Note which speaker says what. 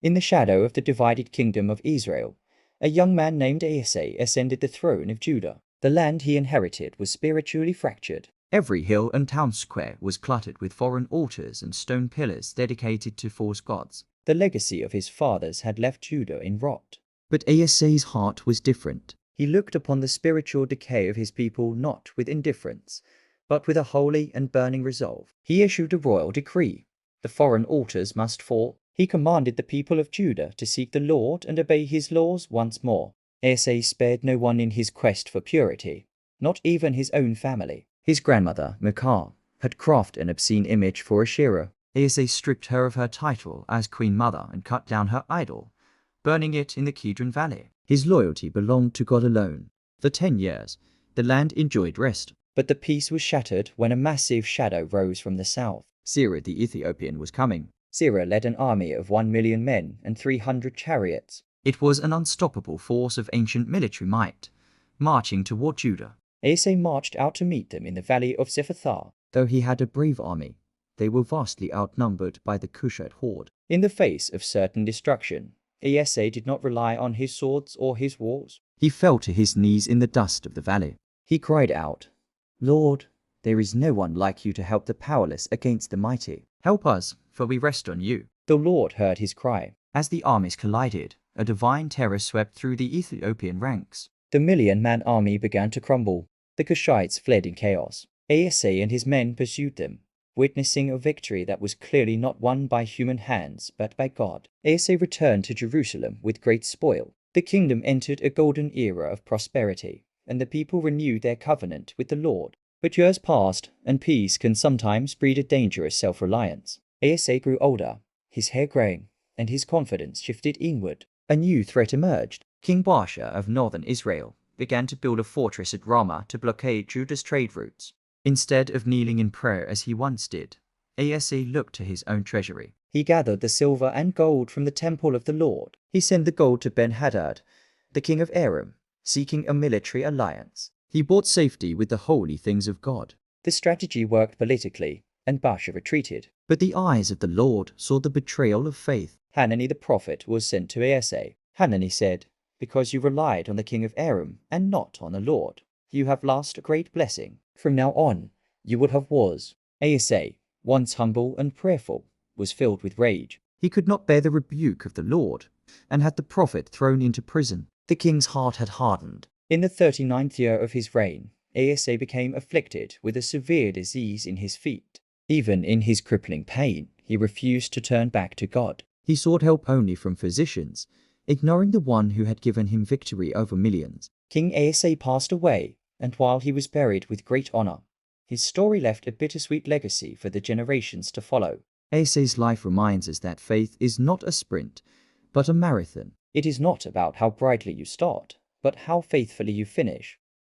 Speaker 1: In the shadow of the divided kingdom of Israel, a young man named Asa ascended the throne of Judah. The land he inherited was spiritually fractured. Every hill and town square was cluttered with foreign altars and stone pillars dedicated to false gods. The legacy of his fathers had left Judah in rot. But Asa's heart was different. He looked upon the spiritual decay of his people not with indifference, but with a holy and burning resolve. He issued a royal decree. The foreign altars must fall. He commanded the people of Judah to seek the Lord and obey his laws once more. Asa spared no one in his quest for purity, not even his own family. His grandmother, Micah, had crafted an obscene image for Asherah. Asa stripped her of her title as Queen Mother and cut down her idol, burning it in the Kidron Valley. His loyalty belonged to God alone. For 10 years, the land enjoyed rest. But the peace was shattered when a massive shadow rose from the south. Sisera the Ethiopian was coming. Sisera led an army of 1 million men and 300 chariots. It was an unstoppable force of ancient military might, marching toward Judah. Asa marched out to meet them in the valley of Zephathah. Though he had a brave army, they were vastly outnumbered by the Cushite horde. In the face of certain destruction, Asa did not rely on his swords or his wars. He fell to his knees in the dust of the valley. He cried out, "Lord, there is no one like you to help the powerless against the mighty. Help us, for we rest on you." The Lord heard his cry. As the armies collided, a divine terror swept through the Ethiopian ranks. The million-man army began to crumble. The Cushites fled in chaos. Asa and his men pursued them, witnessing a victory that was clearly not won by human hands but by God. Asa returned to Jerusalem with great spoil. The kingdom entered a golden era of prosperity, and the people renewed their covenant with the Lord. But years passed, and peace can sometimes breed a dangerous self-reliance. Asa grew older, his hair graying, and his confidence shifted inward. A new threat emerged. King Asa of northern Israel began to build a fortress at Ramah to blockade Judah's trade routes. Instead of kneeling in prayer as he once did, Asa looked to his own treasury. He gathered the silver and gold from the temple of the Lord. He sent the gold to Ben-Hadad, the king of Aram, seeking a military alliance. He bought safety with the holy things of God. The strategy worked politically, and Baasha retreated. But the eyes of the Lord saw the betrayal of faith. Hanani the prophet was sent to Asa. Hanani said, "Because you relied on the king of Aram and not on the Lord, you have lost a great blessing. From now on, you will have wars." Asa, once humble and prayerful, was filled with rage. He could not bear the rebuke of the Lord, and had the prophet thrown into prison. The king's heart had hardened. In the 39th year of his reign, Asa became afflicted with a severe disease in his feet. Even in his crippling pain, he refused to turn back to God. He sought help only from physicians, ignoring the one who had given him victory over millions. King Asa passed away, and while he was buried with great honor, his story left a bittersweet legacy for the generations to follow. Asa's life reminds us that faith is not a sprint, but a marathon. It is not about how brightly you start, but how faithfully you finish.